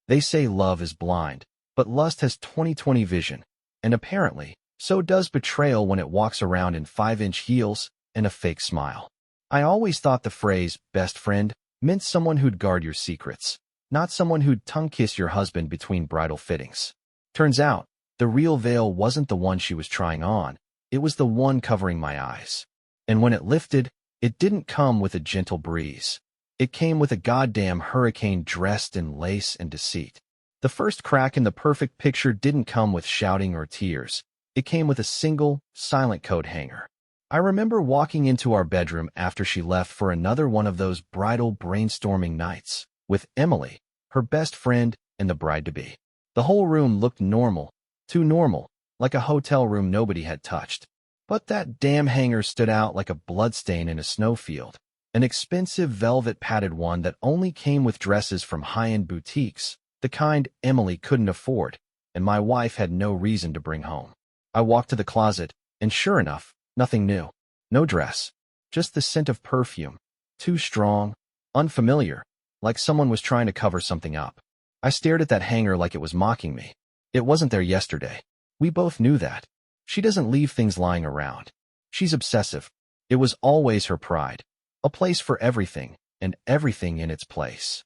They say love is blind, but lust has 20/20 vision, and apparently, so does betrayal when it walks around in 5-inch heels and a fake smile. I always thought the phrase, best friend, meant someone who'd guard your secrets, not someone who'd tongue-kiss your husband between bridal fittings. Turns out, the real veil wasn't the one she was trying on, it was the one covering my eyes. And when it lifted, it didn't come with a gentle breeze. It came with a goddamn hurricane dressed in lace and deceit. The first crack in the perfect picture didn't come with shouting or tears. It came with a single, silent coat hanger. I remember walking into our bedroom after she left for another one of those bridal brainstorming nights, with Emily, her best friend, and the bride-to-be. The whole room looked normal, too normal, like a hotel room nobody had touched. But that damn hanger stood out like a bloodstain in a snowfield. An expensive velvet-padded one that only came with dresses from high-end boutiques, the kind Emily couldn't afford, and my wife had no reason to bring home. I walked to the closet, and sure enough, nothing new. No dress. Just the scent of perfume. Too strong, unfamiliar, like someone was trying to cover something up. I stared at that hanger like it was mocking me. It wasn't there yesterday. We both knew that. She doesn't leave things lying around. She's obsessive. It was always her pride. A place for everything, and everything in its place.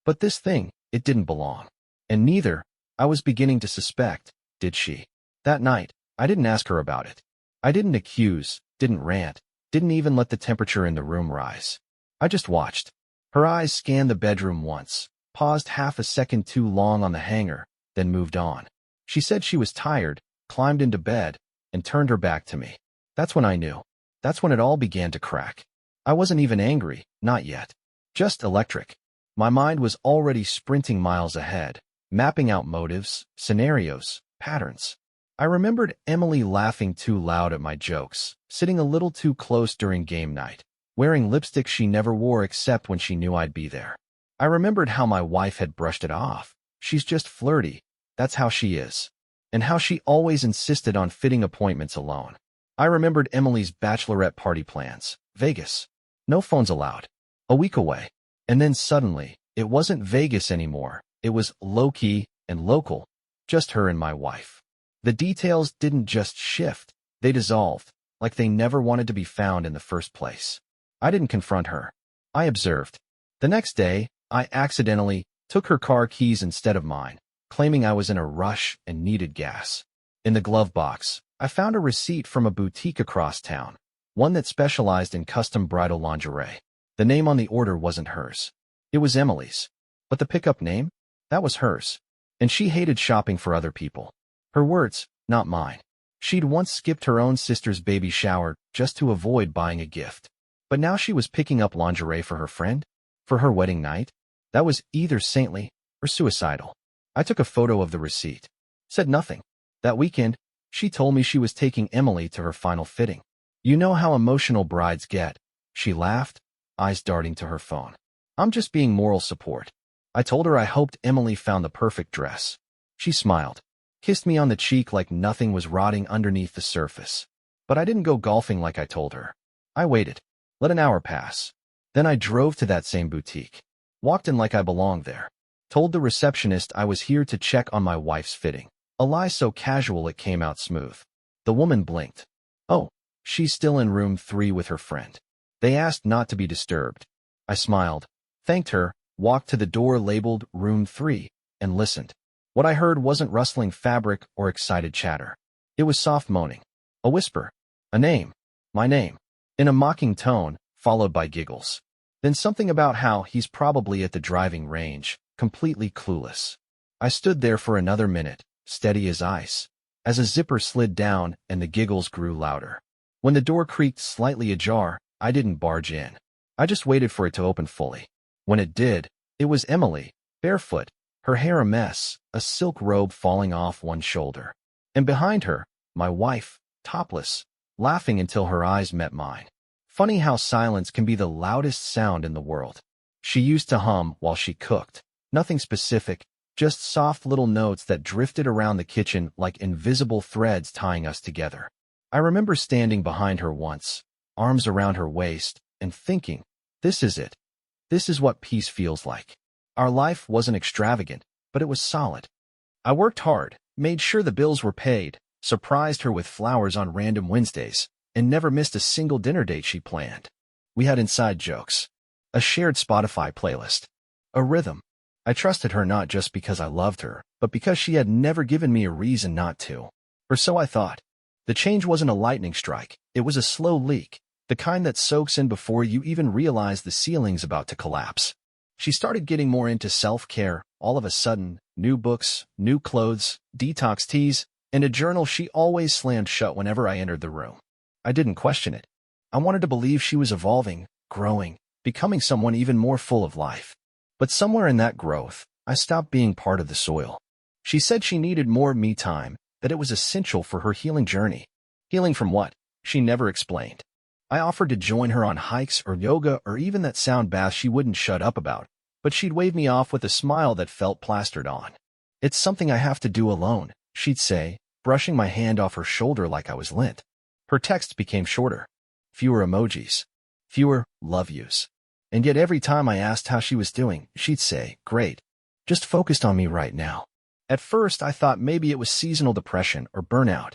But this thing, it didn't belong. And neither, I was beginning to suspect, did she. That night, I didn't ask her about it. I didn't accuse, didn't rant, didn't even let the temperature in the room rise. I just watched. Her eyes scanned the bedroom once, paused half a second too long on the hanger, then moved on. She said she was tired, climbed into bed, and turned her back to me. That's when I knew. That's when it all began to crack. I wasn't even angry, not yet. Just electric. My mind was already sprinting miles ahead, mapping out motives, scenarios, patterns. I remembered Emily laughing too loud at my jokes, sitting a little too close during game night, wearing lipstick she never wore except when she knew I'd be there. I remembered how my wife had brushed it off. She's just flirty. That's how she is. And how she always insisted on fitting appointments alone. I remembered Emily's bachelorette party plans. Vegas. No phones allowed. A week away. And then suddenly, it wasn't Vegas anymore. It was low-key and local. Just her and my wife. The details didn't just shift. They dissolved, like they never wanted to be found in the first place. I didn't confront her. I observed. The next day, I accidentally took her car keys instead of mine, claiming I was in a rush and needed gas. In the glove box, I found a receipt from a boutique across town, one that specialized in custom bridal lingerie. The name on the order wasn't hers. It was Emily's. But the pickup name? That was hers. And she hated shopping for other people. Her words, not mine. She'd once skipped her own sister's baby shower just to avoid buying a gift. But now she was picking up lingerie for her friend? For her wedding night? That was either saintly or suicidal. I took a photo of the receipt. Said nothing. That weekend, she told me she was taking Emily to her final fitting. You know how emotional brides get. She laughed, eyes darting to her phone. I'm just being moral support. I told her I hoped Emily found the perfect dress. She smiled, kissed me on the cheek like nothing was rotting underneath the surface. But I didn't go golfing like I told her. I waited. Let an hour pass. Then I drove to that same boutique. Walked in like I belonged there. Told the receptionist I was here to check on my wife's fitting. A lie so casual it came out smooth. The woman blinked. Oh, she's still in room 3 with her friend. They asked not to be disturbed. I smiled, thanked her, walked to the door labeled room 3, and listened. What I heard wasn't rustling fabric or excited chatter. It was soft moaning. A whisper. A name. My name. In a mocking tone, followed by giggles. Then something about how he's probably at the driving range, completely clueless. I stood there for another minute, steady as ice, as a zipper slid down and the giggles grew louder. When the door creaked slightly ajar, I didn't barge in. I just waited for it to open fully. When it did, it was Emily, barefoot, her hair a mess, a silk robe falling off one shoulder. And behind her, my wife, topless, laughing until her eyes met mine. Funny how silence can be the loudest sound in the world. She used to hum while she cooked. Nothing specific, just soft little notes that drifted around the kitchen like invisible threads tying us together. I remember standing behind her once, arms around her waist, and thinking, this is it. This is what peace feels like. Our life wasn't extravagant, but it was solid. I worked hard, made sure the bills were paid, surprised her with flowers on random Wednesdays, and never missed a single dinner date she planned. We had inside jokes, a shared Spotify playlist, a rhythm. I trusted her not just because I loved her, but because she had never given me a reason not to. Or so I thought. The change wasn't a lightning strike, it was a slow leak, the kind that soaks in before you even realize the ceiling's about to collapse. She started getting more into self-care, all of a sudden, new books, new clothes, detox teas, and a journal she always slammed shut whenever I entered the room. I didn't question it. I wanted to believe she was evolving, growing, becoming someone even more full of life. But somewhere in that growth, I stopped being part of the soil. She said she needed more me time, that it was essential for her healing journey. Healing from what? She never explained. I offered to join her on hikes or yoga or even that sound bath she wouldn't shut up about, but she'd wave me off with a smile that felt plastered on. It's something I have to do alone, she'd say, brushing my hand off her shoulder like I was lint. Her texts became shorter. Fewer emojis. Fewer love yous. And yet every time I asked how she was doing, she'd say, great. Just focused on me right now. At first, I thought maybe it was seasonal depression or burnout.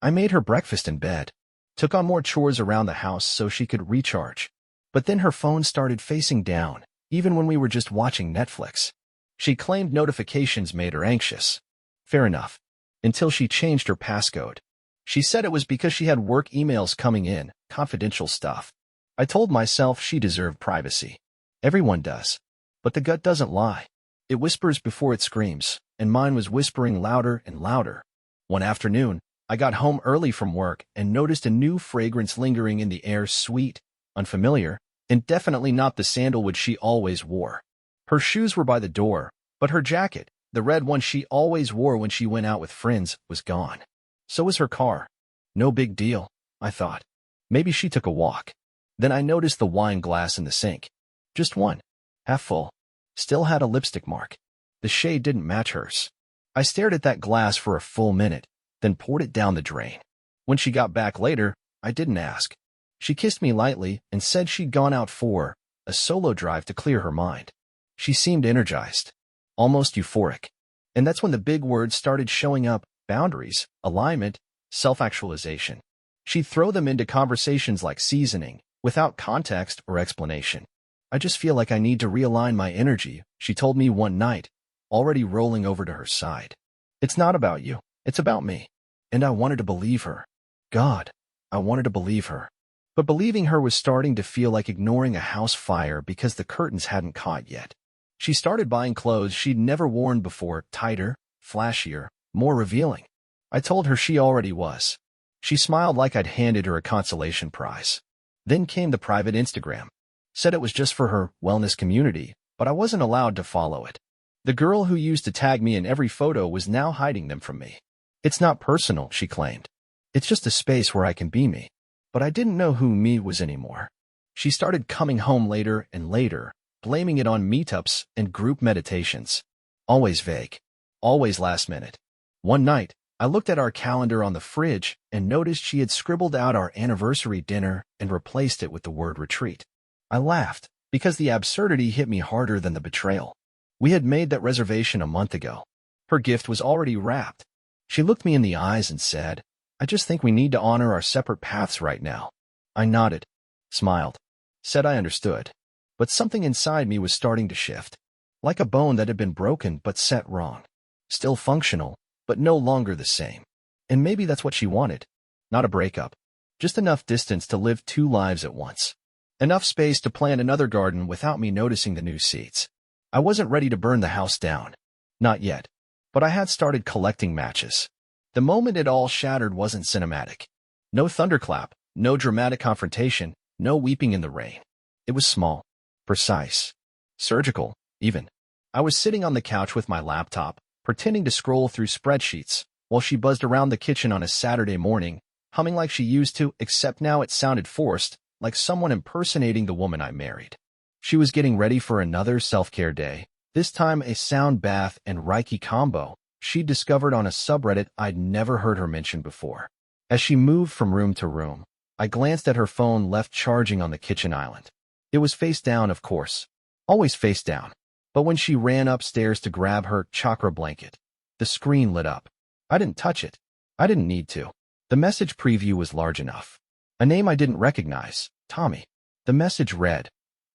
I made her breakfast in bed, took on more chores around the house so she could recharge. But then her phone started facing down, even when we were just watching Netflix. She claimed notifications made her anxious. Fair enough. Until she changed her passcode. She said it was because she had work emails coming in, confidential stuff. I told myself she deserved privacy. Everyone does. But the gut doesn't lie. It whispers before it screams, and mine was whispering louder and louder. One afternoon, I got home early from work and noticed a new fragrance lingering in the air, sweet, unfamiliar, and definitely not the sandalwood she always wore. Her shoes were by the door, but her jacket, the red one she always wore when she went out with friends, was gone. So was her car. No big deal, I thought. Maybe she took a walk. Then I noticed the wine glass in the sink. Just one. Half full. Still had a lipstick mark. The shade didn't match hers. I stared at that glass for a full minute, then poured it down the drain. When she got back later, I didn't ask. She kissed me lightly and said she'd gone out for a solo drive to clear her mind. She seemed energized, almost euphoric. And that's when the big words started showing up: boundaries, alignment, self-actualization. She'd throw them into conversations like seasoning, without context or explanation. I just feel like I need to realign my energy, she told me one night, already rolling over to her side. It's not about you, it's about me. And I wanted to believe her. God, I wanted to believe her. But believing her was starting to feel like ignoring a house fire because the curtains hadn't caught yet. She started buying clothes she'd never worn before, tighter, flashier, more revealing. I told her she already was. She smiled like I'd handed her a consolation prize. Then came the private Instagram. Said it was just for her wellness community, but I wasn't allowed to follow it. The girl who used to tag me in every photo was now hiding them from me. It's not personal, she claimed. It's just a space where I can be me. But I didn't know who me was anymore. She started coming home later and later, blaming it on meetups and group meditations. Always vague. Always last minute. One night, I looked at our calendar on the fridge and noticed she had scribbled out our anniversary dinner and replaced it with the word retreat. I laughed, because the absurdity hit me harder than the betrayal. We had made that reservation a month ago. Her gift was already wrapped. She looked me in the eyes and said, I just think we need to honor our separate paths right now. I nodded, smiled, said I understood. But something inside me was starting to shift. Like a bone that had been broken but set wrong. Still functional, but no longer the same. And maybe that's what she wanted. Not a breakup. Just enough distance to live two lives at once. Enough space to plant another garden without me noticing the new seeds. I wasn't ready to burn the house down. Not yet. But I had started collecting matches. The moment it all shattered wasn't cinematic. No thunderclap, no dramatic confrontation, no weeping in the rain. It was small, precise, surgical, even. I was sitting on the couch with my laptop, pretending to scroll through spreadsheets, while she buzzed around the kitchen on a Saturday morning, humming like she used to, except now it sounded forced, like someone impersonating the woman I married. She was getting ready for another self-care day, this time a sound bath and Reiki combo she'd discovered on a subreddit I'd never heard her mention before. As she moved from room to room, I glanced at her phone left charging on the kitchen island. It was face down, of course. Always face down. But when she ran upstairs to grab her chakra blanket, the screen lit up. I didn't touch it. I didn't need to. The message preview was large enough. A name I didn't recognize, Tommy. The message read,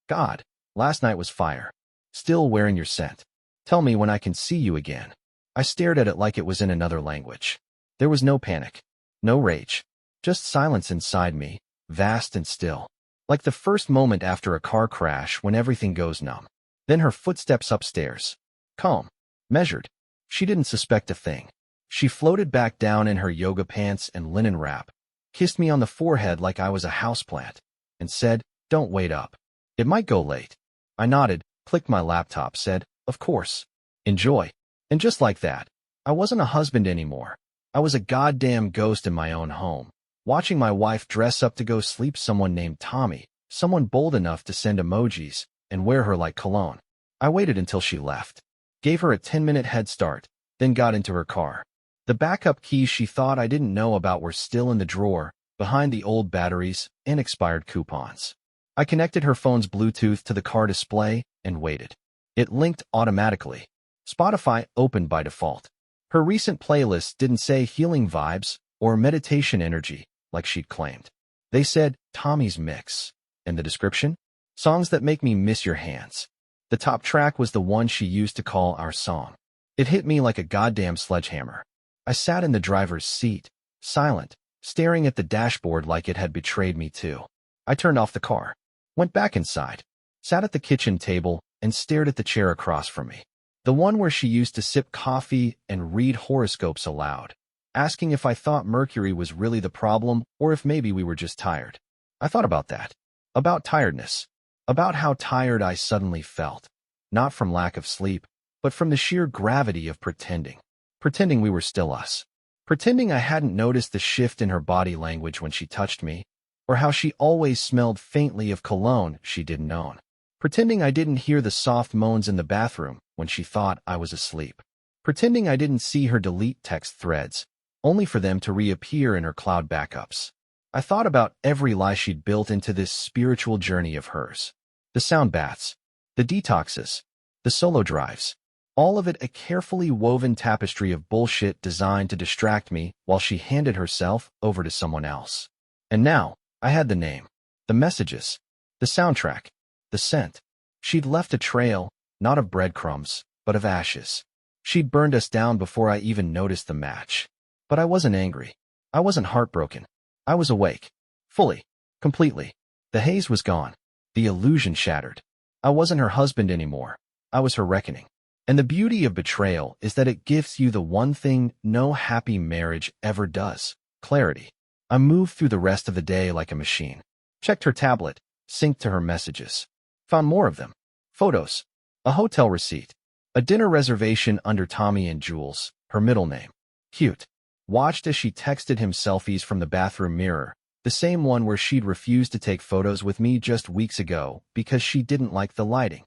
God, last night was fire. Still wearing your scent. Tell me when I can see you again. I stared at it like it was in another language. There was no panic. No rage. Just silence inside me, vast and still. Like the first moment after a car crash when everything goes numb. Then her footsteps upstairs. Calm. Measured. She didn't suspect a thing. She floated back down in her yoga pants and linen wrap, kissed me on the forehead like I was a houseplant, and said, don't wait up. It might go late. I nodded, clicked my laptop, said, of course. Enjoy. And just like that, I wasn't a husband anymore. I was a goddamn ghost in my own home, watching my wife dress up to go sleep someone named Tommy, someone bold enough to send emojis and wear her like cologne. I waited until she left, gave her a 10-minute head start, then got into her car. The backup keys she thought I didn't know about were still in the drawer, behind the old batteries and expired coupons. I connected her phone's Bluetooth to the car display and waited. It linked automatically. Spotify opened by default. Her recent playlists didn't say healing vibes or meditation energy like she'd claimed. They said Tommy's Mix. And the description? Songs that make me miss your hands. The top track was the one she used to call our song. It hit me like a goddamn sledgehammer. I sat in the driver's seat, silent, staring at the dashboard like it had betrayed me too. I turned off the car, went back inside, sat at the kitchen table, and stared at the chair across from me. The one where she used to sip coffee and read horoscopes aloud, asking if I thought Mercury was really the problem or if maybe we were just tired. I thought about that. About tiredness. About how tired I suddenly felt. Not from lack of sleep, but from the sheer gravity of pretending. Pretending we were still us. Pretending I hadn't noticed the shift in her body language when she touched me, or how she always smelled faintly of cologne she didn't own. Pretending I didn't hear the soft moans in the bathroom when she thought I was asleep. Pretending I didn't see her delete text threads, only for them to reappear in her cloud backups. I thought about every lie she'd built into this spiritual journey of hers. The sound baths, the detoxes, the solo drives. All of it a carefully woven tapestry of bullshit designed to distract me while she handed herself over to someone else. And now, I had the name, the messages, the soundtrack, the scent. She'd left a trail, not of breadcrumbs, but of ashes. She'd burned us down before I even noticed the match. But I wasn't angry. I wasn't heartbroken. I was awake. Fully. Completely. The haze was gone. The illusion shattered. I wasn't her husband anymore. I was her reckoning. And the beauty of betrayal is that it gives you the one thing no happy marriage ever does: clarity. I moved through the rest of the day like a machine. Checked her tablet, synced to her messages. Found more of them. Photos. A hotel receipt. A dinner reservation under Tommy and Jules, her middle name. Cute. Watched as she texted him selfies from the bathroom mirror, the same one where she'd refused to take photos with me just weeks ago because she didn't like the lighting.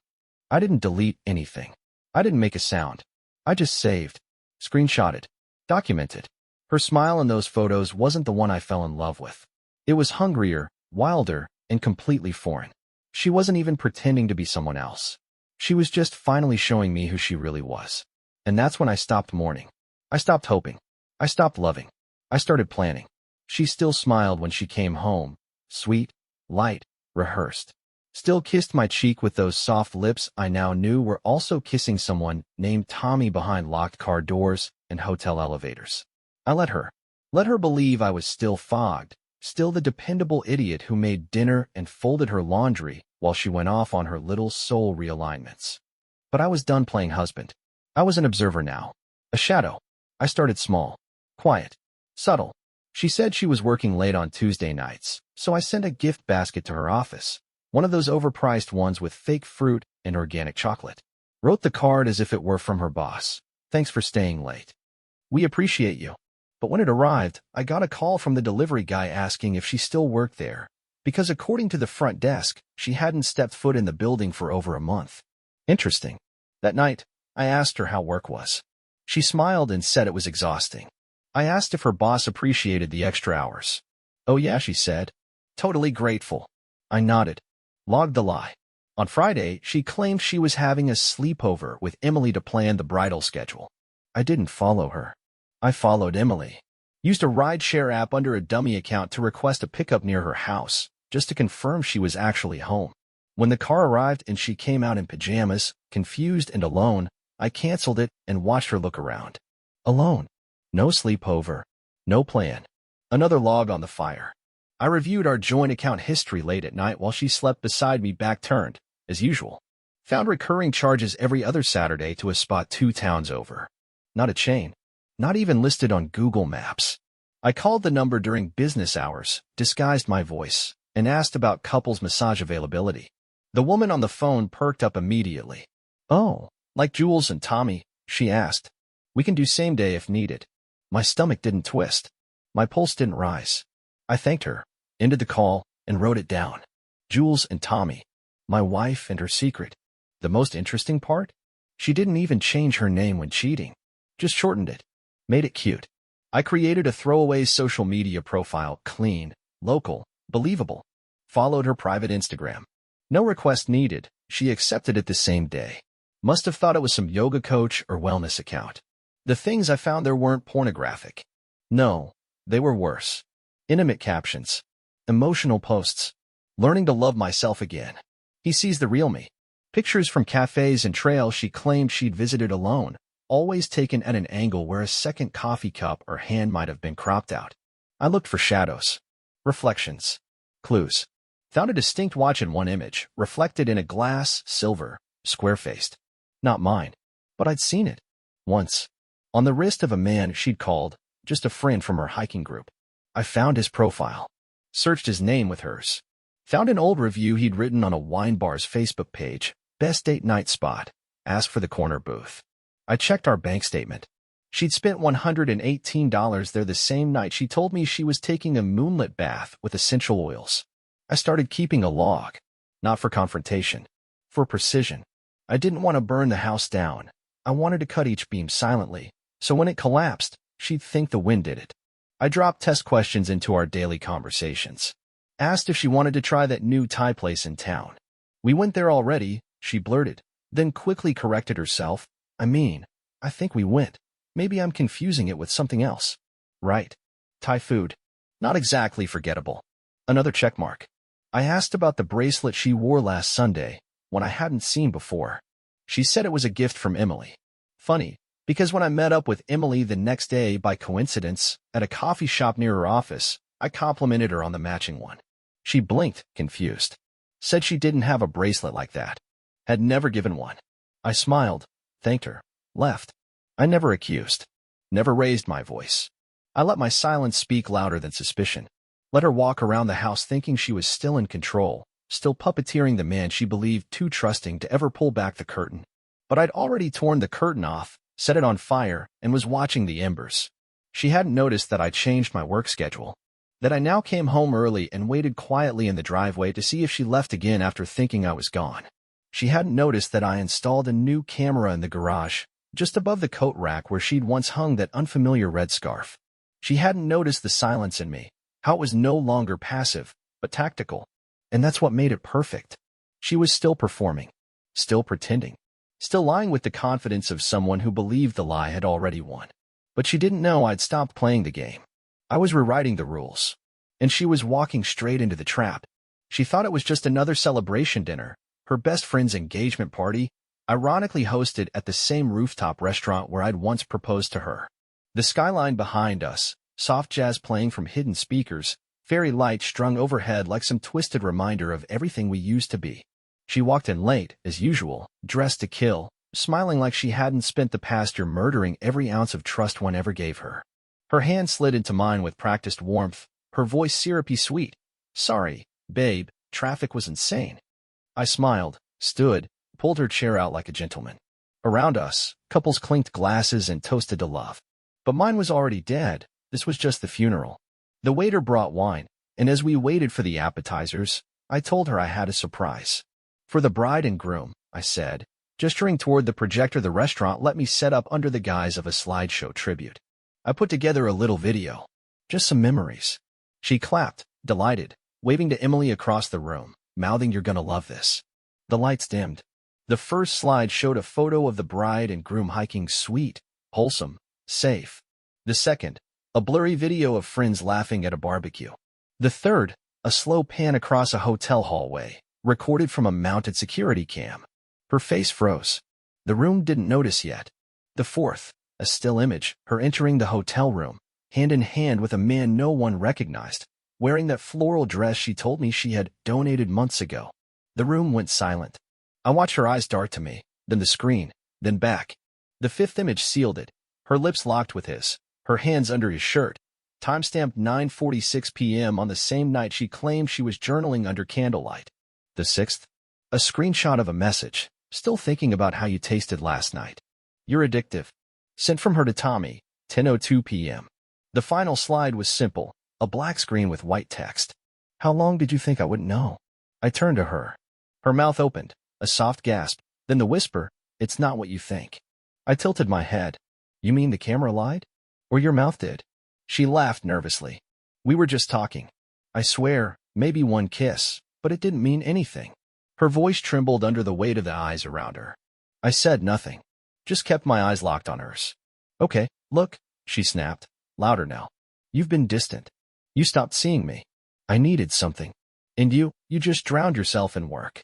I didn't delete anything. I didn't make a sound. I just saved, screenshotted, documented. Her smile in those photos wasn't the one I fell in love with. It was hungrier, wilder, and completely foreign. She wasn't even pretending to be someone else. She was just finally showing me who she really was. And that's when I stopped mourning. I stopped hoping. I stopped loving. I started planning. She still smiled when she came home, sweet, light, rehearsed. Still kissed my cheek with those soft lips I now knew were also kissing someone named Tommy behind locked car doors and hotel elevators. I let her believe I was still fogged, still the dependable idiot who made dinner and folded her laundry while she went off on her little soul realignments. But I was done playing husband. I was an observer now. A shadow. I started small. Quiet. Subtle. She said she was working late on Tuesday nights, so I sent a gift basket to her office. One of those overpriced ones with fake fruit and organic chocolate. Wrote the card as if it were from her boss. Thanks for staying late. We appreciate you. But when it arrived, I got a call from the delivery guy asking if she still worked there, because according to the front desk, she hadn't stepped foot in the building for over a month. Interesting. That night, I asked her how work was. She smiled and said it was exhausting. I asked if her boss appreciated the extra hours. Oh yeah, she said. Totally grateful. I nodded. Logged the lie. On Friday, she claimed she was having a sleepover with Emily to plan the bridal schedule. I didn't follow her. I followed Emily. Used a rideshare app under a dummy account to request a pickup near her house, just to confirm she was actually home. When the car arrived and she came out in pajamas, confused and alone, I canceled it and watched her look around. Alone. No sleepover. No plan. Another log on the fire. I reviewed our joint account history late at night while she slept beside me back turned, as usual. Found recurring charges every other Saturday to a spot 2 towns over. Not a chain. Not even listed on Google Maps. I called the number during business hours, disguised my voice, and asked about couples massage availability. The woman on the phone perked up immediately. "Oh, like Jules and Tommy?" she asked. "We can do same day if needed." My stomach didn't twist. My pulse didn't rise. I thanked her, ended the call, and wrote it down. Jules and Tommy. My wife and her secret. The most interesting part? She didn't even change her name when cheating. Just shortened it. Made it cute. I created a throwaway social media profile, clean, local, believable. Followed her private Instagram. No request needed. She accepted it the same day. Must have thought it was some yoga coach or wellness account. The things I found there weren't pornographic. No, they were worse. Intimate captions. Emotional posts. Learning to love myself again. He sees the real me. Pictures from cafes and trails she claimed she'd visited alone, always taken at an angle where a second coffee cup or hand might have been cropped out. I looked for shadows. Reflections. Clues. Found a distinct watch in one image, reflected in a glass, silver, square-faced. Not mine, but I'd seen it. Once. On the wrist of a man she'd called, just a friend from her hiking group. I found his profile. Searched his name with hers. Found an old review he'd written on a wine bar's Facebook page, best date night spot. Asked for the corner booth. I checked our bank statement. She'd spent $118 there the same night she told me she was taking a moonlit bath with essential oils. I started keeping a log. Not for confrontation. For precision. I didn't want to burn the house down. I wanted to cut each beam silently, so when it collapsed, she'd think the wind did it. I dropped test questions into our daily conversations. Asked if she wanted to try that new Thai place in town. "We went there already," she blurted, then quickly corrected herself. I think we went. Maybe I'm confusing it with something else." Right. Thai food. Not exactly forgettable. Another checkmark. I asked about the bracelet she wore last Sunday, one I hadn't seen before. She said it was a gift from Emily. Funny, because when I met up with Emily the next day by coincidence at a coffee shop near her office, I complimented her on the matching one. She blinked, confused. Said she didn't have a bracelet like that. Had never given one. I smiled, thanked her, left. I never accused. Never raised my voice. I let my silence speak louder than suspicion. Let her walk around the house thinking she was still in control, still puppeteering the man she believed too trusting to ever pull back the curtain. But I'd already torn the curtain off, set it on fire, and was watching the embers. She hadn't noticed that I changed my work schedule. That I now came home early and waited quietly in the driveway to see if she left again after thinking I was gone. She hadn't noticed that I installed a new camera in the garage, just above the coat rack where she'd once hung that unfamiliar red scarf. She hadn't noticed the silence in me, how it was no longer passive, but tactical. And that's what made it perfect. She was still performing, still pretending, still lying with the confidence of someone who believed the lie had already won. But she didn't know I'd stopped playing the game. I was rewriting the rules, and she was walking straight into the trap. She thought it was just another celebration dinner, her best friend's engagement party, ironically hosted at the same rooftop restaurant where I'd once proposed to her. The skyline behind us, soft jazz playing from hidden speakers, fairy lights strung overhead like some twisted reminder of everything we used to be. She walked in late, as usual, dressed to kill, smiling like she hadn't spent the past year murdering every ounce of trust one ever gave her. Her hand slid into mine with practiced warmth, her voice syrupy sweet. "Sorry, babe, traffic was insane." I smiled, stood, pulled her chair out like a gentleman. Around us, couples clinked glasses and toasted to love. But mine was already dead. This was just the funeral. The waiter brought wine, and as we waited for the appetizers, I told her I had a surprise. "For the bride and groom," I said, gesturing toward the projector the restaurant let me set up under the guise of a slideshow tribute. I put together a little video. Just some memories. She clapped, delighted, waving to Emily across the room, mouthing, "You're gonna love this." The lights dimmed. The first slide showed a photo of the bride and groom hiking sweet, wholesome, safe. The second, a blurry video of friends laughing at a barbecue. The third, a slow pan across a hotel hallway, recorded from a mounted security cam. Her face froze. The room didn't notice yet. The fourth, a still image, her entering the hotel room, hand in hand with a man no one recognized, wearing that floral dress she told me she had donated months ago. The room went silent. I watched her eyes dart to me, then the screen, then back. The fifth image sealed it, her lips locked with his, her hands under his shirt, timestamped 9:46 p.m. on the same night she claimed she was journaling under candlelight. The sixth, a screenshot of a message, still thinking about how you tasted last night. You're addictive. Sent from her to Tommy, 10:02 p.m. The final slide was simple, a black screen with white text. How long did you think I wouldn't know? I turned to her. Her mouth opened, a soft gasp, then the whisper, it's not what you think. I tilted my head. You mean the camera lied? Or your mouth did? She laughed nervously. We were just talking. I swear, maybe one kiss, but it didn't mean anything. Her voice trembled under the weight of the eyes around her. I said nothing, just kept my eyes locked on hers. Okay, look, she snapped, louder now. You've been distant. You stopped seeing me. I needed something. And you just drowned yourself in work.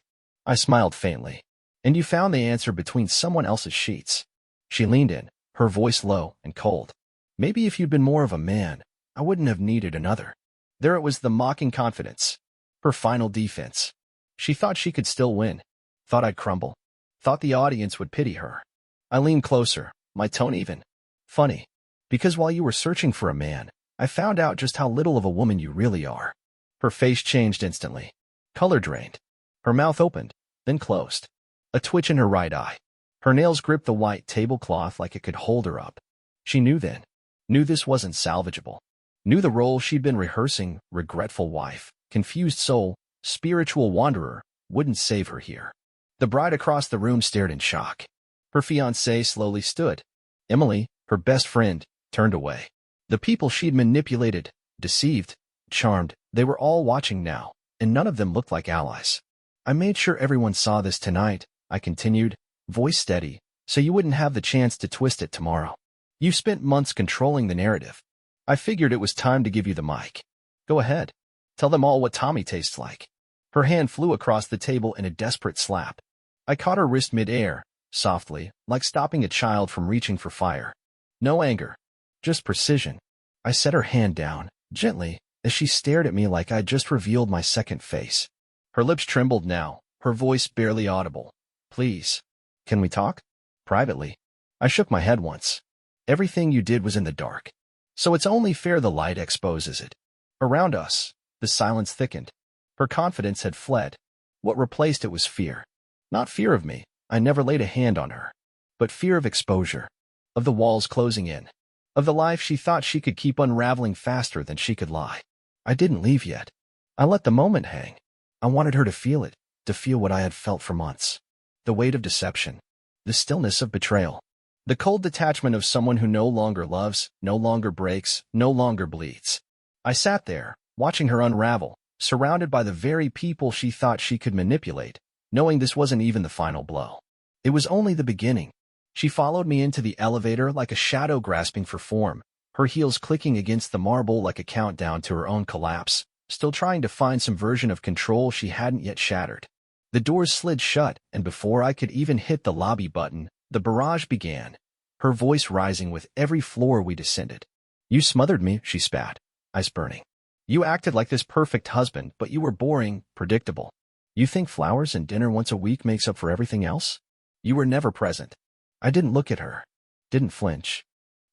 I smiled faintly. And you found the answer between someone else's sheets. She leaned in, her voice low and cold. Maybe if you'd been more of a man, I wouldn't have needed another. There it was, the mocking confidence. Her final defense. She thought she could still win. Thought I'd crumble. Thought the audience would pity her. I leaned closer, my tone even. Funny. Because while you were searching for a man, I found out just how little of a woman you really are. Her face changed instantly. Color drained. Her mouth opened, then closed. A twitch in her right eye. Her nails gripped the white tablecloth like it could hold her up. She knew then. Knew this wasn't salvageable. Knew the role she'd been rehearsing, regretful wife, confused soul, spiritual wanderer, wouldn't save her here. The bride across the room stared in shock. Her fiancé slowly stood. Emily, her best friend, turned away. The people she'd manipulated, deceived, charmed, they were all watching now, and none of them looked like allies. I made sure everyone saw this tonight, I continued, voice steady, so you wouldn't have the chance to twist it tomorrow. You've spent months controlling the narrative. I figured it was time to give you the mic. Go ahead. Tell them all what Tommy tastes like. Her hand flew across the table in a desperate slap. I caught her wrist mid-air, softly, like stopping a child from reaching for fire. No anger. Just precision. I set her hand down, gently, as she stared at me like I'd just revealed my second face. Her lips trembled now, her voice barely audible. Please. Can we talk? Privately. I shook my head once. Everything you did was in the dark. So it's only fair the light exposes it. Around us, the silence thickened. Her confidence had fled. What replaced it was fear. Not fear of me, I never laid a hand on her. But fear of exposure. Of the walls closing in. Of the life she thought she could keep unraveling faster than she could lie. I didn't leave yet. I let the moment hang. I wanted her to feel it, to feel what I had felt for months. The weight of deception. The stillness of betrayal. The cold detachment of someone who no longer loves, no longer breaks, no longer bleeds. I sat there, watching her unravel, surrounded by the very people she thought she could manipulate, knowing this wasn't even the final blow. It was only the beginning. She followed me into the elevator like a shadow grasping for form, her heels clicking against the marble like a countdown to her own collapse, still trying to find some version of control she hadn't yet shattered. The doors slid shut, and before I could even hit the lobby button, the barrage began, her voice rising with every floor we descended. You smothered me, she spat, eyes burning. You acted like this perfect husband, but you were boring, predictable. You think flowers and dinner once a week makes up for everything else? You were never present. I didn't look at her. Didn't flinch.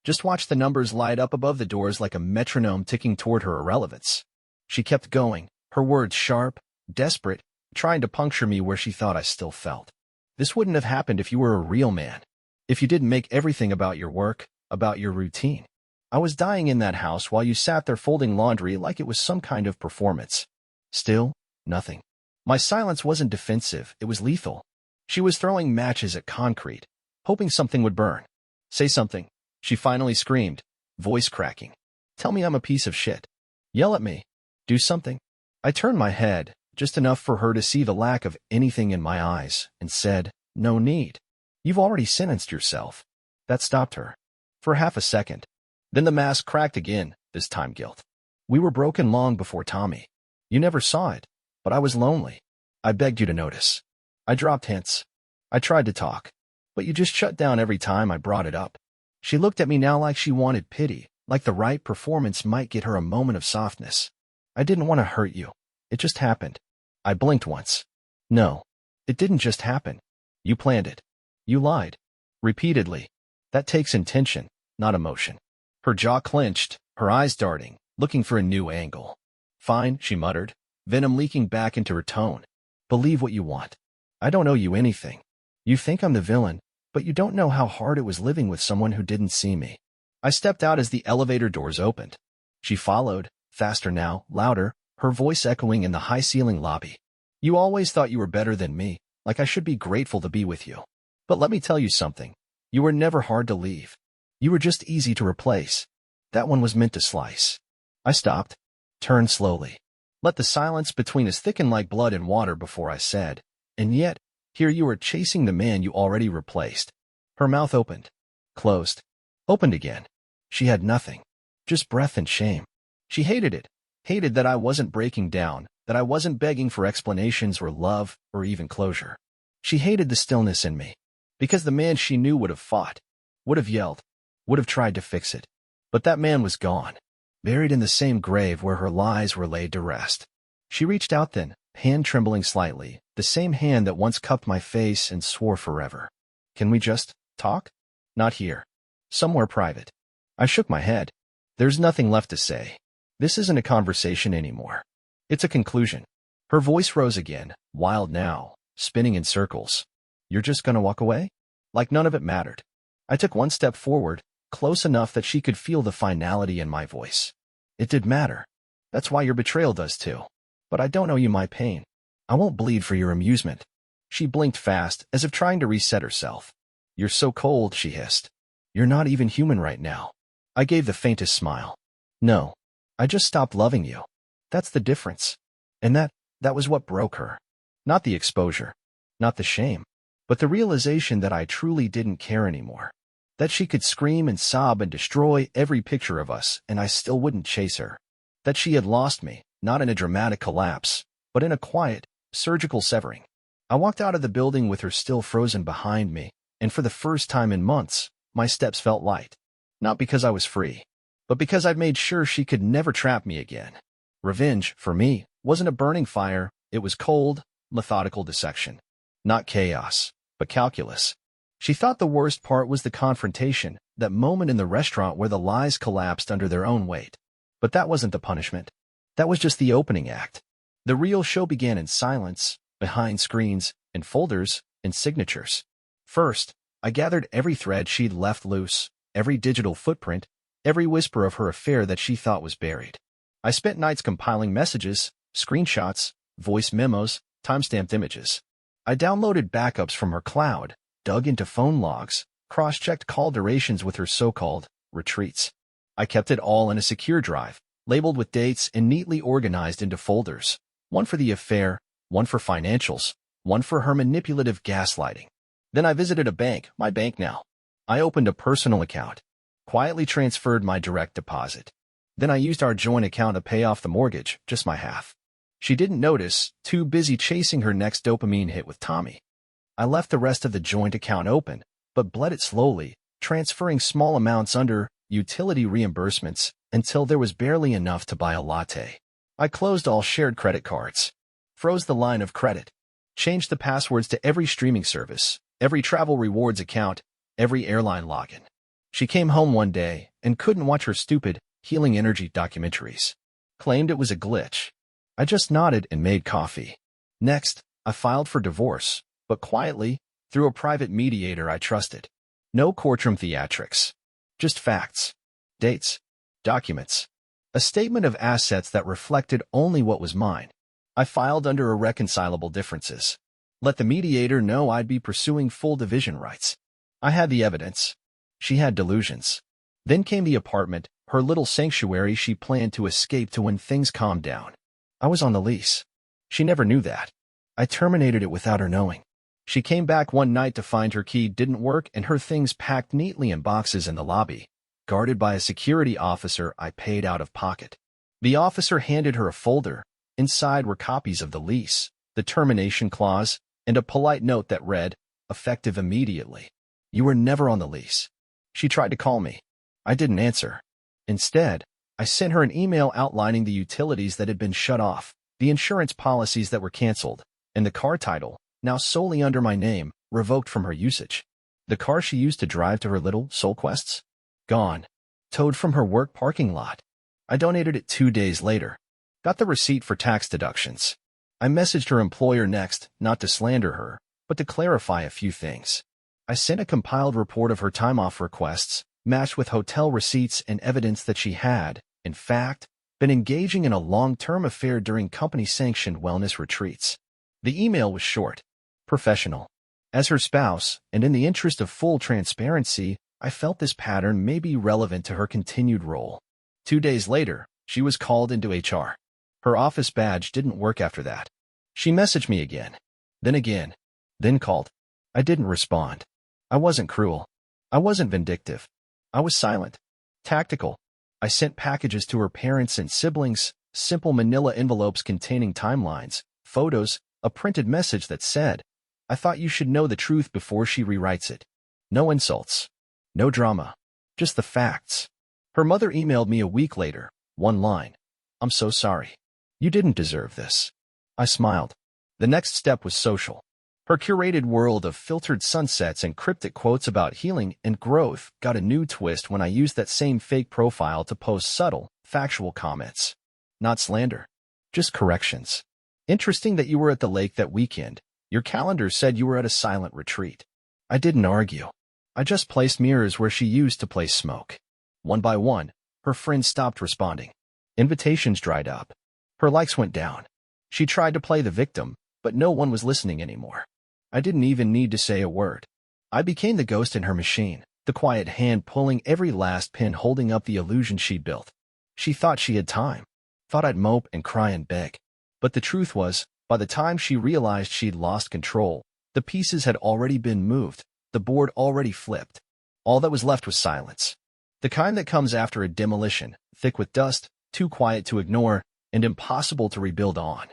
Just watched the numbers light up above the doors like a metronome ticking toward her irrelevance. She kept going, her words sharp, desperate, trying to puncture me where she thought I still felt. This wouldn't have happened if you were a real man. If you didn't make everything about your work, about your routine. I was dying in that house while you sat there folding laundry like it was some kind of performance. Still, nothing. My silence wasn't defensive, it was lethal. She was throwing matches at concrete, hoping something would burn. Say something, she finally screamed, voice cracking. Tell me I'm a piece of shit. Yell at me. Do something. I turned my head, just enough for her to see the lack of anything in my eyes, and said, "No need. You've already sentenced yourself." That stopped her. For half a second. Then the mask cracked again, this time guilt. We were broken long before Tommy. You never saw it, but I was lonely. I begged you to notice. I dropped hints. I tried to talk, but you just shut down every time I brought it up. She looked at me now like she wanted pity, like the right performance might get her a moment of softness. I didn't want to hurt you. It just happened. I blinked once. No, it didn't just happen. You planned it. You lied. Repeatedly. That takes intention, not emotion. Her jaw clenched, her eyes darting, looking for a new angle. Fine, she muttered, venom leaking back into her tone. Believe what you want. I don't owe you anything. You think I'm the villain, but you don't know how hard it was living with someone who didn't see me. I stepped out as the elevator doors opened. She followed, faster now, louder, her voice echoing in the high-ceiling lobby. You always thought you were better than me, like I should be grateful to be with you. But let me tell you something. You were never hard to leave. You were just easy to replace. That one was meant to slice. I stopped, turned slowly. Let the silence between us thicken like blood and water before I said, and yet, here you are chasing the man you already replaced. Her mouth opened, closed, opened again. She had nothing, just breath and shame. She hated it, hated that I wasn't breaking down, that I wasn't begging for explanations or love or even closure. She hated the stillness in me, because the man she knew would have fought, would have yelled, would have tried to fix it. But that man was gone, buried in the same grave where her lies were laid to rest. She reached out then, hand trembling slightly, the same hand that once cupped my face and swore forever. Can we just talk? Not here. Somewhere private. I shook my head. There's nothing left to say. This isn't a conversation anymore. It's a conclusion. Her voice rose again, wild now, spinning in circles. You're just gonna walk away? Like none of it mattered. I took one step forward, close enough that she could feel the finality in my voice. It did matter. That's why your betrayal does too. But I don't owe you my pain. I won't bleed for your amusement. She blinked fast, as if trying to reset herself. You're so cold, she hissed. You're not even human right now. I gave the faintest smile. No, I just stopped loving you. That's the difference. And that was what broke her. Not the exposure, not the shame, but the realization that I truly didn't care anymore. That she could scream and sob and destroy every picture of us, and I still wouldn't chase her. That she had lost me, not in a dramatic collapse, but in a quiet, surgical severing. I walked out of the building with her still frozen behind me, and for the first time in months, my steps felt light. Not because I was free, but because I'd made sure she could never trap me again. Revenge, for me, wasn't a burning fire, it was cold, methodical dissection. Not chaos, but calculus. She thought the worst part was the confrontation, that moment in the restaurant where the lies collapsed under their own weight. But that wasn't the punishment. That was just the opening act. The real show began in silence, behind screens, in folders, in signatures. First, I gathered every thread she'd left loose, every digital footprint, every whisper of her affair that she thought was buried. I spent nights compiling messages, screenshots, voice memos, timestamped images. I downloaded backups from her cloud, dug into phone logs, cross-checked call durations with her so-called retreats. I kept it all in a secure drive, labeled with dates and neatly organized into folders. One for the affair, one for financials, one for her manipulative gaslighting. Then I visited a bank, my bank now. I opened a personal account, quietly transferred my direct deposit. Then I used our joint account to pay off the mortgage, just my half. She didn't notice, too busy chasing her next dopamine hit with Tommy. I left the rest of the joint account open, but bled it slowly, transferring small amounts under utility reimbursements until there was barely enough to buy a latte. I closed all shared credit cards, froze the line of credit, changed the passwords to every streaming service, every travel rewards account, every airline login. She came home one day and couldn't watch her stupid healing energy documentaries. Claimed it was a glitch. I just nodded and made coffee. Next, I filed for divorce, but quietly, through a private mediator I trusted. No courtroom theatrics. Just facts. Dates. Documents. A statement of assets that reflected only what was mine. I filed under irreconcilable differences. Let the mediator know I'd be pursuing full division rights. I had the evidence. She had delusions. Then came the apartment, her little sanctuary she planned to escape to when things calmed down. I was on the lease. She never knew that. I terminated it without her knowing. She came back one night to find her key didn't work and her things packed neatly in boxes in the lobby, guarded by a security officer I paid out of pocket. The officer handed her a folder. Inside were copies of the lease, the termination clause, and a polite note that read, effective immediately. You were never on the lease. She tried to call me. I didn't answer. Instead, I sent her an email outlining the utilities that had been shut off, the insurance policies that were canceled, and the car title, now solely under my name, revoked from her usage. The car she used to drive to her little soul quests? Gone. Towed from her work parking lot. I donated it 2 days later. Got the receipt for tax deductions. I messaged her employer next, not to slander her, but to clarify a few things. I sent a compiled report of her time off requests, matched with hotel receipts and evidence that she had, in fact, been engaging in a long-term affair during company-sanctioned wellness retreats. The email was short, professional. As her spouse, and in the interest of full transparency, I felt this pattern may be relevant to her continued role. 2 days later, she was called into HR. Her office badge didn't work after that. She messaged me again, then called. I didn't respond. I wasn't cruel. I wasn't vindictive. I was silent. Tactical. I sent packages to her parents and siblings, simple manila envelopes containing timelines, photos, a printed message that said, I thought you should know the truth before she rewrites it. No insults. No drama. Just the facts. Her mother emailed me a week later, one line. I'm so sorry. You didn't deserve this. I smiled. The next step was social. Her curated world of filtered sunsets and cryptic quotes about healing and growth got a new twist when I used that same fake profile to post subtle, factual comments. Not slander. Just corrections. Interesting that you were at the lake that weekend. Your calendar said you were at a silent retreat. I didn't argue. I just placed mirrors where she used to place smoke. One by one, her friends stopped responding. Invitations dried up. Her likes went down. She tried to play the victim, but no one was listening anymore. I didn't even need to say a word. I became the ghost in her machine, the quiet hand pulling every last pin holding up the illusion she'd built. She thought she had time. Thought I'd mope and cry and beg. But the truth was, by the time she realized she'd lost control, the pieces had already been moved, the board already flipped. All that was left was silence. The kind that comes after a demolition, thick with dust, too quiet to ignore, and impossible to rebuild on.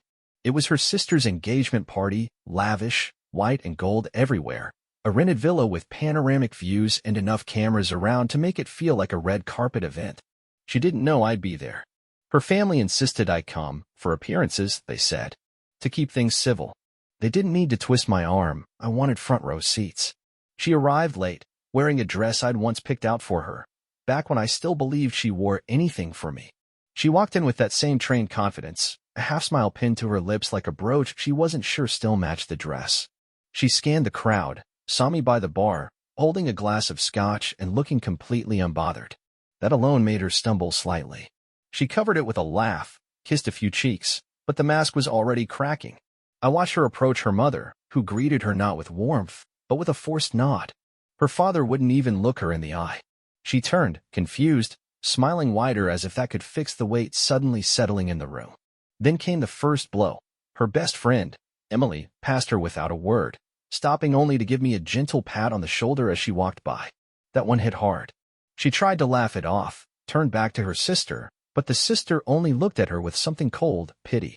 It was her sister's engagement party, lavish, white and gold everywhere, a rented villa with panoramic views and enough cameras around to make it feel like a red carpet event. She didn't know I'd be there. Her family insisted I come, for appearances, they said, to keep things civil. They didn't need to twist my arm, I wanted front row seats. She arrived late, wearing a dress I'd once picked out for her, back when I still believed she wore anything for me. She walked in with that same trained confidence, a half-smile pinned to her lips like a brooch she wasn't sure still matched the dress. She scanned the crowd, saw me by the bar, holding a glass of scotch and looking completely unbothered. That alone made her stumble slightly. She covered it with a laugh, kissed a few cheeks, but the mask was already cracking. I watched her approach her mother, who greeted her not with warmth, but with a forced nod. Her father wouldn't even look her in the eye. She turned, confused, smiling wider as if that could fix the weight suddenly settling in the room. Then came the first blow. Her best friend, Emily, passed her without a word, stopping only to give me a gentle pat on the shoulder as she walked by. That one hit hard. She tried to laugh it off, turned back to her sister, but the sister only looked at her with something cold, pity.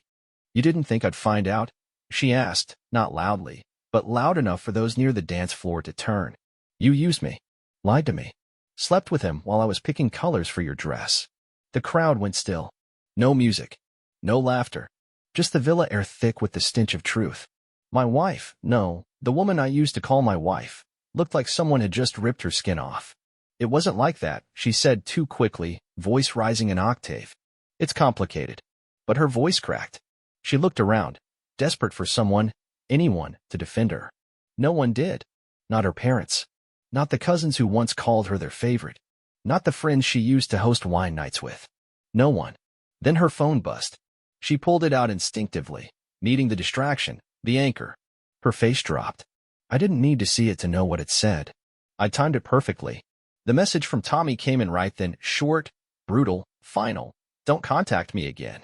You didn't think I'd find out? She asked, not loudly, but loud enough for those near the dance floor to turn. You used me. Lied to me. Slept with him while I was picking colors for your dress. The crowd went still. No music. No laughter. Just the villa air thick with the stench of truth. My wife, no, the woman I used to call my wife, looked like someone had just ripped her skin off. It wasn't like that, she said too quickly, voice rising an octave. It's complicated. But her voice cracked. She looked around, desperate for someone, anyone, to defend her. No one did. Not her parents. Not the cousins who once called her their favorite. Not the friends she used to host wine nights with. No one. Then her phone buzzed. She pulled it out instinctively, needing the distraction, the anchor. Her face dropped. I didn't need to see it to know what it said. I timed it perfectly. The message from Tommy came in right then, short, brutal, final. Don't contact me again.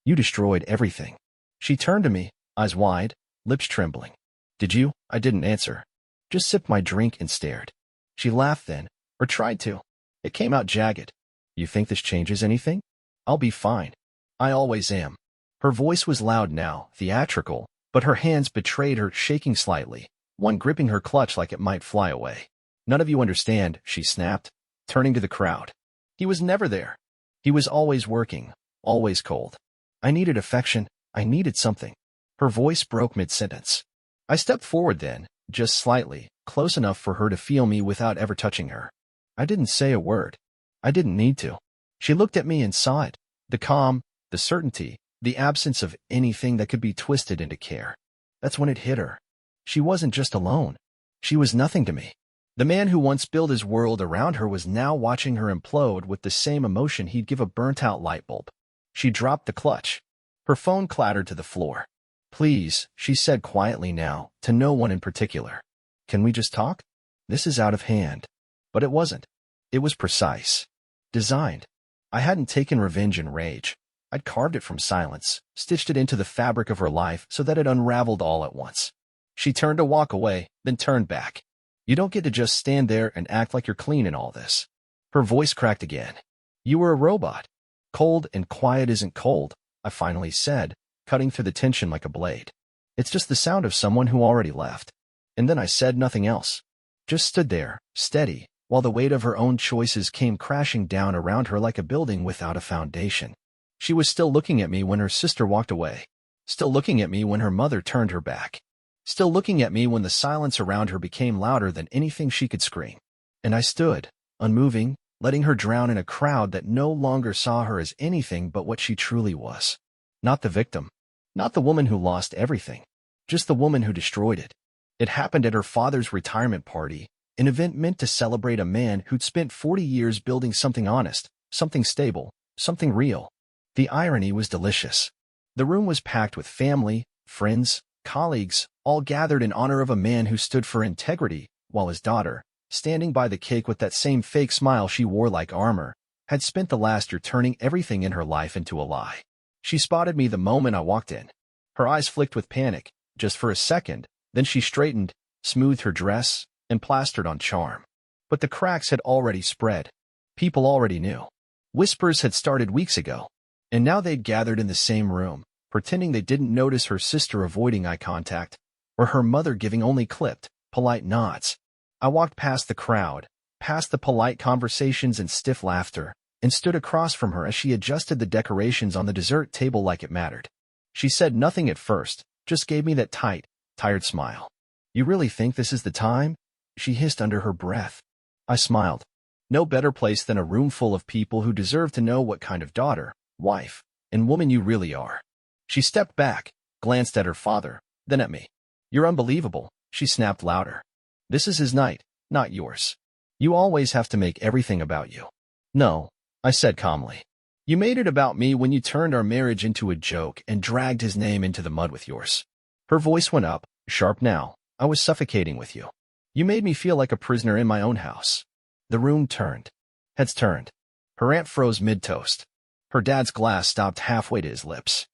You destroyed everything. She turned to me, eyes wide, lips trembling. Did you? I didn't answer. Just sipped my drink and stared. She laughed then, or tried to. It came out jagged. You think this changes anything? I'll be fine. I always am. Her voice was loud now, theatrical, but her hands betrayed her, shaking slightly, one gripping her clutch like it might fly away. None of you understand, she snapped, turning to the crowd. He was never there. He was always working, always cold. I needed affection. I needed something. Her voice broke mid-sentence. I stepped forward then, just slightly, close enough for her to feel me without ever touching her. I didn't say a word. I didn't need to. She looked at me and saw it. The calm, the certainty, the absence of anything that could be twisted into care. That's when it hit her. She wasn't just alone. She was nothing to me. The man who once built his world around her was now watching her implode with the same emotion he'd give a burnt-out light bulb. She dropped the clutch. Her phone clattered to the floor. Please, she said quietly now, to no one in particular. Can we just talk? This is out of hand. But it wasn't. It was precise. Designed. I hadn't taken revenge and rage. I'd carved it from silence, stitched it into the fabric of her life so that it unraveled all at once. She turned to walk away, then turned back. You don't get to just stand there and act like you're clean in all this. Her voice cracked again. You were a robot. Cold and quiet isn't cold, I finally said, cutting through the tension like a blade. It's just the sound of someone who already left. And then I said nothing else. Just stood there, steady, while the weight of her own choices came crashing down around her like a building without a foundation. She was still looking at me when her sister walked away. Still looking at me when her mother turned her back. Still looking at me when the silence around her became louder than anything she could scream. And I stood, unmoving, letting her drown in a crowd that no longer saw her as anything but what she truly was. Not the victim. Not the woman who lost everything. Just the woman who destroyed it. It happened at her father's retirement party, an event meant to celebrate a man who'd spent 40 years building something honest, something stable, something real. The irony was delicious. The room was packed with family, friends, colleagues, all gathered in honor of a man who stood for integrity, while his daughter, standing by the cake with that same fake smile she wore like armor, had spent the last year turning everything in her life into a lie. She spotted me the moment I walked in. Her eyes flicked with panic, just for a second, then she straightened, smoothed her dress, and plastered on charm. But the cracks had already spread. People already knew. Whispers had started weeks ago, and now they'd gathered in the same room, pretending they didn't notice her sister avoiding eye contact, or her mother giving only clipped, polite nods. I walked past the crowd, past the polite conversations and stiff laughter, and stood across from her as she adjusted the decorations on the dessert table like it mattered. She said nothing at first, just gave me that tight, tired smile. You really think this is the time? She hissed under her breath. I smiled. No better place than a room full of people who deserve to know what kind of daughter, wife, and woman you really are. She stepped back, glanced at her father, then at me. You're unbelievable, she snapped louder. This is his night, not yours. You always have to make everything about you. No, I said calmly. You made it about me when you turned our marriage into a joke and dragged his name into the mud with yours. Her voice went up, sharp now. I was suffocating with you. You made me feel like a prisoner in my own house. The room turned. Heads turned. Her aunt froze mid-toast. Her dad's glass stopped halfway to his lips.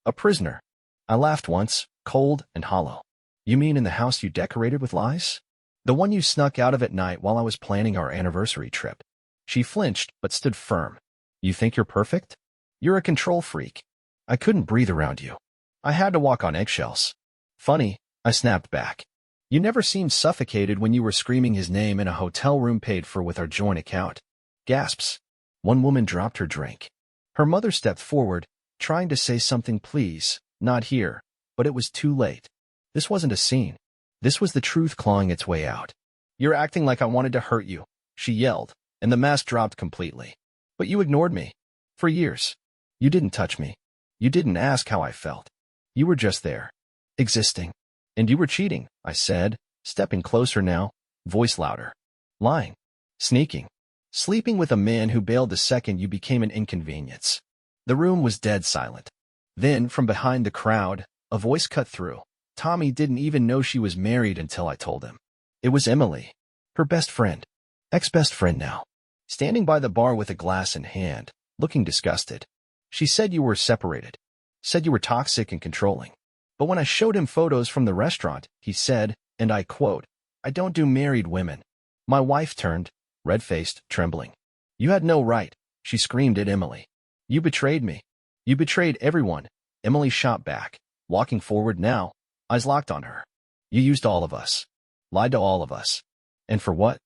A prisoner. I laughed once, cold and hollow. You mean in the house you decorated with lies? The one you snuck out of at night while I was planning our anniversary trip. She flinched, but stood firm. You think you're perfect? You're a control freak. I couldn't breathe around you. I had to walk on eggshells. Funny, I snapped back. You never seemed suffocated when you were screaming his name in a hotel room paid for with our joint account. Gasps. One woman dropped her drink. Her mother stepped forward, trying to say something. Please, not here, but it was too late. This wasn't a scene. This was the truth clawing its way out. You're acting like I wanted to hurt you, she yelled, and the mask dropped completely. But you ignored me. For years. You didn't touch me. You didn't ask how I felt. You were just there. Existing. And you were cheating, I said, stepping closer now, voice louder. Lying. Sneaking. Sleeping with a man who bailed the second you became an inconvenience. The room was dead silent. Then, from behind the crowd, a voice cut through. Tommy didn't even know she was married until I told him. It was Emily. Her best friend. Ex-best friend now. Standing by the bar with a glass in hand, looking disgusted. She said you were separated. said you were toxic and controlling. But when I showed him photos from the restaurant, he said, and I quote, "I don't do married women." My wife turned, red-faced, trembling. "You had no right," she screamed at Emily. "You betrayed me. You betrayed everyone." Emily shot back, walking forward now, eyes locked on her. "You used all of us. Lied to all of us. And for what?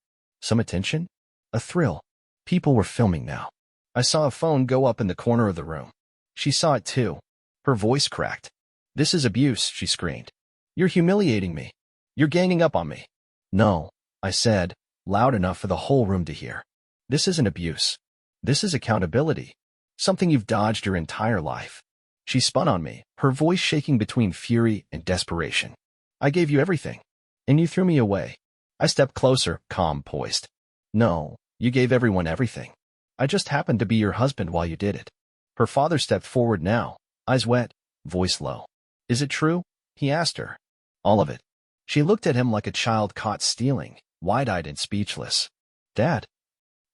Some attention? A thrill." People were filming now. I saw a phone go up in the corner of the room. She saw it too. Her voice cracked. "This is abuse," she screamed. "You're humiliating me. You're ganging up on me." "No," I said, loud enough for the whole room to hear. "This isn't abuse. This is accountability. Something you've dodged your entire life." She spun on me, her voice shaking between fury and desperation. "I gave you everything, and you threw me away." I stepped closer, calm, poised. "No, you gave everyone everything. I just happened to be your husband while you did it." Her father stepped forward now, eyes wet, voice low. "Is it true?" he asked her. "All of it." She looked at him like a child caught stealing, wide-eyed and speechless. "Dad."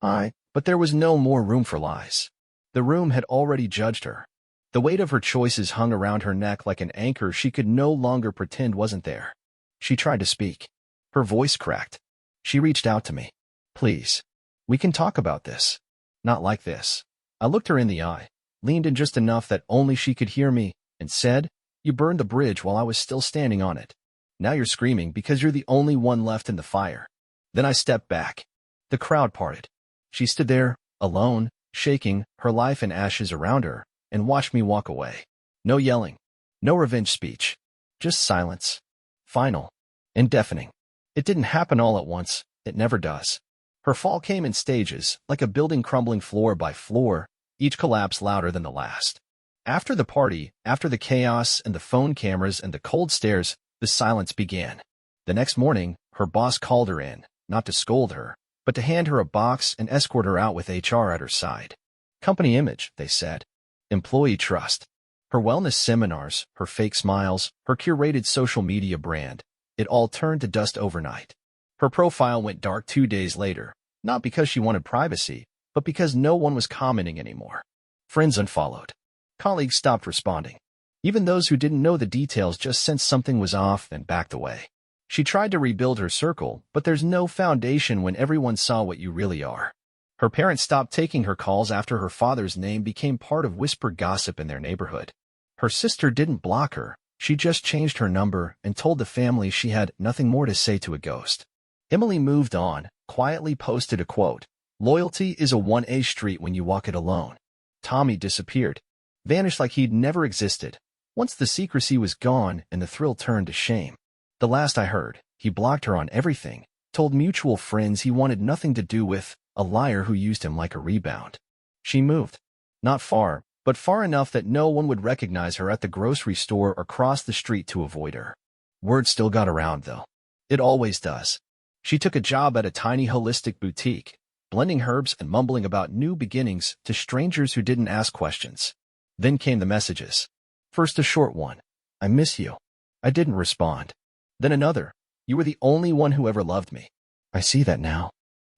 But there was no more room for lies. The room had already judged her. The weight of her choices hung around her neck like an anchor she could no longer pretend wasn't there. She tried to speak. Her voice cracked. She reached out to me. "Please. We can talk about this. Not like this." I looked her in the eye, leaned in just enough that only she could hear me, and said, "You burned the bridge while I was still standing on it. Now you're screaming because you're the only one left in the fire." Then I stepped back. The crowd parted. She stood there, alone, shaking, her life in ashes around her, and watched me walk away. No yelling. No revenge speech. Just silence. Final. And deafening. It didn't happen all at once. It never does. Her fall came in stages, like a building crumbling floor by floor, each collapse louder than the last. After the party, after the chaos and the phone cameras and the cold stares, the silence began. The next morning, her boss called her in, not to scold her, but to hand her a box and escort her out with HR at her side. Company image, they said. Employee trust. Her wellness seminars, her fake smiles, her curated social media brand, it all turned to dust overnight. Her profile went dark 2 days later, not because she wanted privacy, but because no one was commenting anymore. Friends unfollowed. Colleagues stopped responding. Even those who didn't know the details just sensed something was off and backed away. She tried to rebuild her circle, but there's no foundation when everyone saw what you really are. Her parents stopped taking her calls after her father's name became part of whispered gossip in their neighborhood. Her sister didn't block her. She just changed her number and told the family she had nothing more to say to a ghost. Emily moved on, quietly posted a quote, "Loyalty is a 1A street when you walk it alone." Tommy disappeared, vanished like he'd never existed. Once the secrecy was gone and the thrill turned to shame. The last I heard, he blocked her on everything, told mutual friends he wanted nothing to do with, a liar who used him like a rebound. She moved. Not far, but far enough that no one would recognize her at the grocery store or cross the street to avoid her. Word still got around, though. It always does. She took a job at a tiny holistic boutique, blending herbs and mumbling about new beginnings to strangers who didn't ask questions. Then came the messages. First a short one. "I miss you." I didn't respond. Then another. "You were the only one who ever loved me." "I see that now."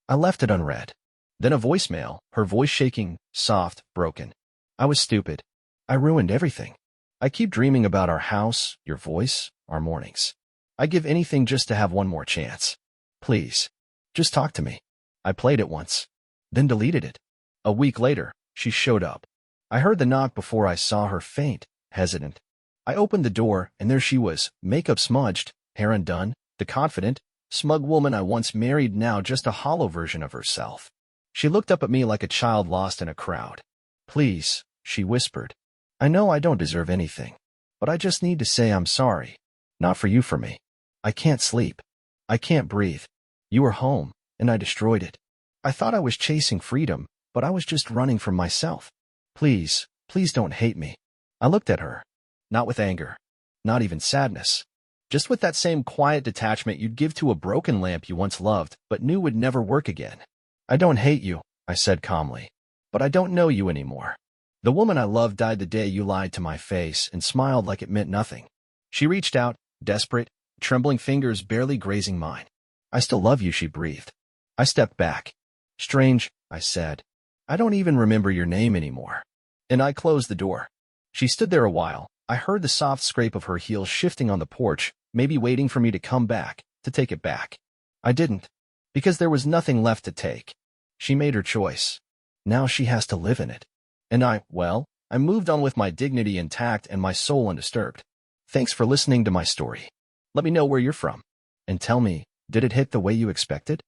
I left it unread. Then a voicemail, her voice shaking, soft, broken. "I was stupid. I ruined everything. I keep dreaming about our house, your voice, our mornings. I'd give anything just to have one more chance. Please, just talk to me." I played it once, then deleted it. A week later, she showed up. I heard the knock before I saw her faint, hesitant. I opened the door, and there she was, makeup smudged, hair undone, the confident, smug woman I once married, now just a hollow version of herself. She looked up at me like a child lost in a crowd. "Please," she whispered. "I know I don't deserve anything, but I just need to say I'm sorry. Not for you, for me. I can't sleep. I can't breathe. You were home, and I destroyed it. I thought I was chasing freedom, but I was just running from myself. Please, please don't hate me." I looked at her. Not with anger. Not even sadness. Just with that same quiet detachment you'd give to a broken lamp you once loved, but knew would never work again. "I don't hate you," I said calmly. "But I don't know you anymore. The woman I loved died the day you lied to my face and smiled like it meant nothing." She reached out, desperate, trembling fingers barely grazing mine. "I still love you," she breathed. I stepped back. "Strange," I said. "I don't even remember your name anymore." And I closed the door. She stood there a while. I heard the soft scrape of her heels shifting on the porch, maybe waiting for me to come back, to take it back. I didn't, because there was nothing left to take. She made her choice. Now she has to live in it. And I moved on with my dignity intact and my soul undisturbed. Thanks for listening to my story. Let me know where you're from. And tell me, did it hit the way you expected?